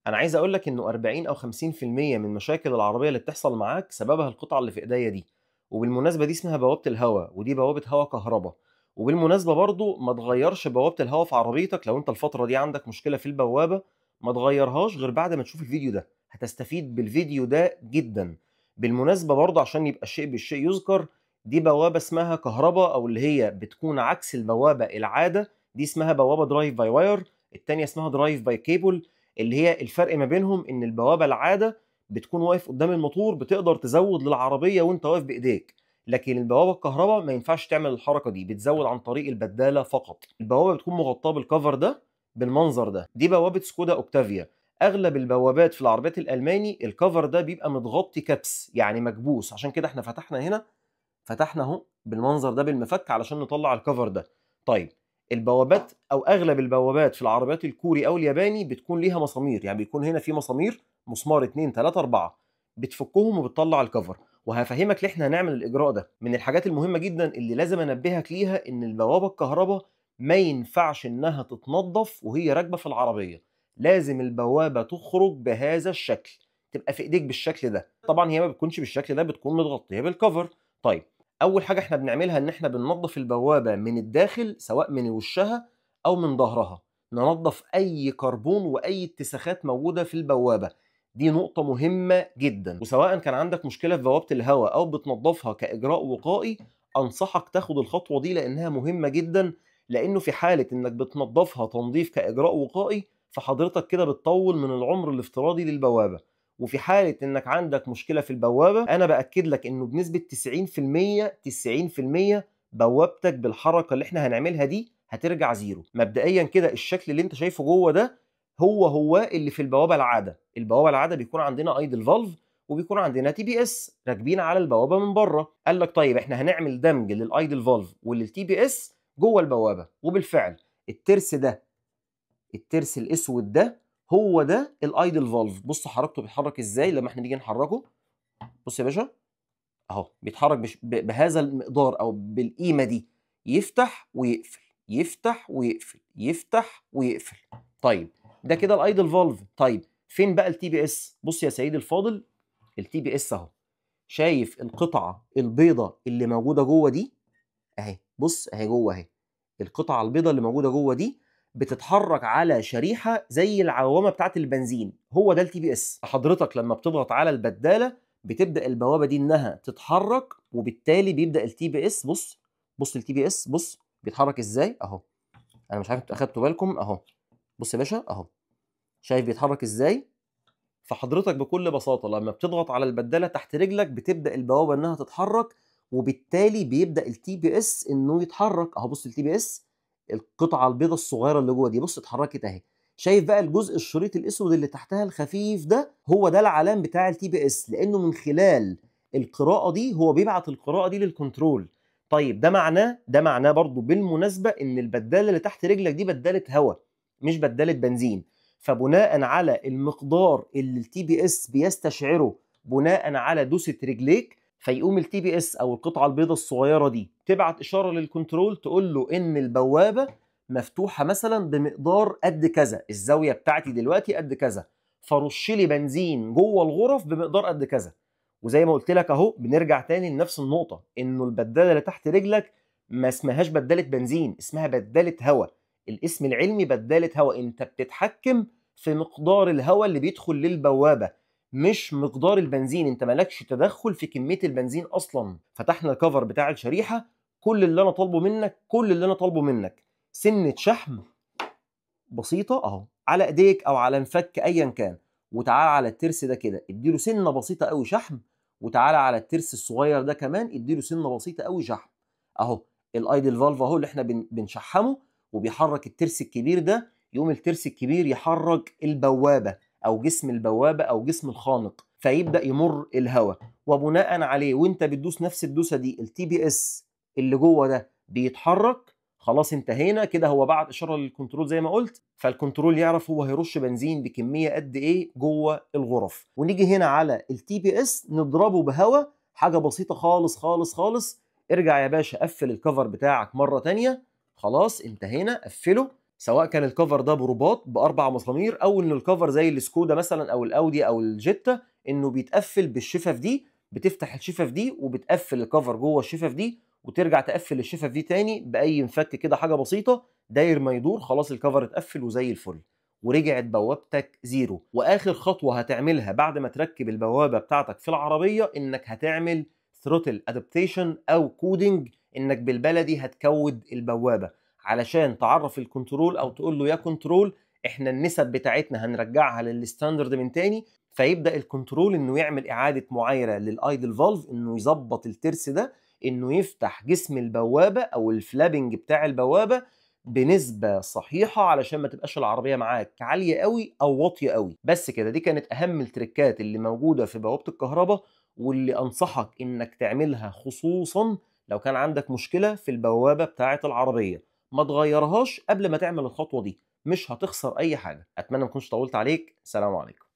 انا عايز اقول لك انه 40 او 50% من مشاكل العربيه اللي بتحصل معاك سببها القطعه اللي في ايديا دي. وبالمناسبه دي اسمها بوابه الهواء، ودي بوابه هواء كهرباء. وبالمناسبه برضو ما تغيرش بوابه الهواء في عربيتك لو انت الفتره دي عندك مشكله في البوابه. ما تغيرهاش غير بعد ما تشوف الفيديو ده، هتستفيد بالفيديو ده جدا. بالمناسبه برضو عشان يبقى الشيء بالشيء يذكر، دي بوابه اسمها كهرباء، او اللي هي بتكون عكس البوابه العاده. دي اسمها بوابه درايف باي واير، التانية اسمها درايف باي كيبل. اللي هي الفرق ما بينهم ان البوابه العاده بتكون واقف قدام الموتور، بتقدر تزود للعربيه وانت واقف بايديك. لكن البوابه الكهرباء ما ينفعش تعمل الحركه دي، بتزود عن طريق البداله فقط. البوابه بتكون مغطاه بالكفر ده، بالمنظر ده. دي بوابه سكودا اوكتافيا. اغلب البوابات في العربيات الالماني الكفر ده بيبقى متغطي كبس، يعني مكبوس. عشان كده احنا فتحنا هنا، فتحنا اهو بالمنظر ده بالمفك علشان نطلع الكفر ده. طيب، البوابات او اغلب البوابات في العربيات الكوري او الياباني بتكون ليها مسامير، يعني بيكون هنا في مسامير، مسمار 2 3 4، بتفكهم وبتطلع الكفر. وهفهمك ليه احنا هنعمل الاجراء ده. من الحاجات المهمه جدا اللي لازم انبهك ليها ان البوابه الكهرباء ما ينفعش انها تتنظف وهي راكبه في العربيه. لازم البوابه تخرج بهذا الشكل، تبقى في ايديك بالشكل ده. طبعا هي ما بتكونش بالشكل ده، بتكون متغطيه بالكفر. طيب، اول حاجه احنا بنعملها ان احنا بننظف البوابه من الداخل، سواء من وشها او من ظهرها. ننظف اي كربون واي اتساخات موجوده في البوابه. دي نقطه مهمه جدا. وسواء كان عندك مشكله في بوابه الهواء او بتنظفها كاجراء وقائي، انصحك تاخد الخطوه دي لانها مهمه جدا. لانه في حاله انك بتنظفها تنظيف كاجراء وقائي، فحضرتك كده بتطول من العمر الافتراضي للبوابه. وفي حالة انك عندك مشكلة في البوابة، انا باكد لك انه بنسبة 90% 90% بوابتك بالحركة اللي احنا هنعملها دي هترجع زيرو. مبدئيا كده الشكل اللي انت شايفه جوه ده هو اللي في البوابة العادة. البوابة العادة بيكون عندنا ايدل فالف، وبيكون عندنا تي بي اس راكبين على البوابة من بره. قال لك طيب احنا هنعمل دمج للايدل فالف وللتي بي اس جوه البوابة. وبالفعل الترس ده، الترس الاسود ده، هو ده الايدل فالف. بص حركته بيتحرك ازاي لما احنا نيجي نحركه. بص يا باشا، اهو بيتحرك بهذا المقدار او بالقيمه دي، يفتح ويقفل، يفتح ويقفل، يفتح ويقفل. طيب، ده كده الايدل فالف. طيب فين بقى التي بي اس؟ بص يا سيدي الفاضل، التي بي اس اهو. شايف القطعه البيضه اللي موجوده جوه دي؟ اهي، بص اهي جوه اهي. القطعه البيضاء اللي موجوده جوه دي بتتحرك على شريحه زي العوامه بتاعه البنزين. هو ده التي بي اس. حضرتك لما بتضغط على البداله بتبدا البوابه دي انها تتحرك، وبالتالي بيبدا التي بي اس. بص، بص التي بي اس، بص بيتحرك ازاي اهو. انا مش عارف انتوا اخدتوا بالكم اهو. بص يا باشا اهو، شايف بيتحرك ازاي؟ فحضرتك بكل بساطة لما بتضغط على البدالة تحت رجلك بتبدأ البوابة انها تتحرك، وبالتالي بيبدأ التي بي اس انه يتحرك اهو. بص التي بي اس، القطعة البيضاء الصغيرة اللي جوه دي، بص اتحركت اهي. شايف بقى الجزء الشريط الاسود اللي تحتها الخفيف ده؟ هو ده العلام بتاع التي بي اس، لانه من خلال القراءة دي هو بيبعت القراءة دي للكنترول. طيب ده معناه برضو بالمناسبة ان البدالة اللي تحت رجلك دي بدالة هواء، مش بدالة بنزين. فبناء على المقدار اللي التي بي اس بيستشعره بناء على دوسة رجليك، فيقوم التي بي اس او القطعه البيضاء الصغيره دي تبعت اشاره للكنترول تقول له ان البوابه مفتوحه مثلا بمقدار قد كذا، الزاويه بتاعتي دلوقتي قد كذا، فرش لي بنزين جوه الغرف بمقدار قد كذا. وزي ما قلت لك اهو، بنرجع تاني لنفس النقطه، انه البداله اللي تحت رجلك ما اسمهاش بداله بنزين، اسمها بداله هواء. الاسم العلمي بدالة هواء. انت بتتحكم في مقدار الهواء اللي بيدخل للبوابة، مش مقدار البنزين. انت مالكش تدخل في كمية البنزين اصلا. فتحنا الكفر بتاع الشريحة. كل اللي انا طالبه منك سنة شحم بسيطة اهو على ايديك او على انفك ايا كان. وتعالى على الترس ده كده اديله سنة بسيطة قوي شحم. وتعالى على الترس الصغير ده كمان اديله سنة بسيطة قوي شحم اهو. الايدل فالف اهو اللي احنا بنشحمه وبيحرك الترس الكبير ده. يقوم الترس الكبير يحرك البوابة او جسم البوابة او جسم الخانق، فيبدأ يمر الهواء. وبناء عليه وانت بتدوس نفس الدوسة دي، التي بي اس اللي جوه ده بيتحرك. خلاص انتهينا كده. هو بعت اشاره للكنترول زي ما قلت، فالكنترول يعرف هو هيرش بنزين بكميه قد ايه جوه الغرف. ونيجي هنا على التي بي اس نضربه بهواء، حاجه بسيطه خالص خالص خالص. ارجع يا باشا قفل الكفر بتاعك مره تانية. خلاص انتهينا، قفله. سواء كان الكفر ده برباط باربع مسامير، او ان الكفر زي السكودا مثلا او الاودي او الجيتا انه بيتقفل بالشفف دي، بتفتح الشفف دي وبتقفل الكفر جوه الشفف دي، وترجع تقفل الشفف دي تاني باي مفك كده، حاجه بسيطه، داير ما يدور خلاص الكفر اتقفل وزي الفل، ورجعت بوابتك زيرو. واخر خطوه هتعملها بعد ما تركب البوابه بتاعتك في العربيه انك هتعمل ثروتل ادابتيشن او كودنج، انك بالبلدي هتكود البوابه علشان تعرف الكنترول او تقول له يا كنترول احنا النسب بتاعتنا هنرجعها للستاندرد من تاني، فيبدا الكنترول انه يعمل اعاده معايره للايدل فالف، انه يظبط الترس ده، انه يفتح جسم البوابه او الفلابنج بتاع البوابه بنسبه صحيحه علشان ما تبقاش العربيه معاك عاليه قوي او واطيه قوي. بس كده، دي كانت اهم التريكات اللي موجوده في بوابه الكهرباء، واللي انصحك انك تعملها خصوصا لو كان عندك مشكله في البوابه بتاعه العربيه. ما تغيرهاش قبل ما تعمل الخطوه دي، مش هتخسر اي حاجه. اتمنى ما اكونش طولت عليك. سلام عليكم.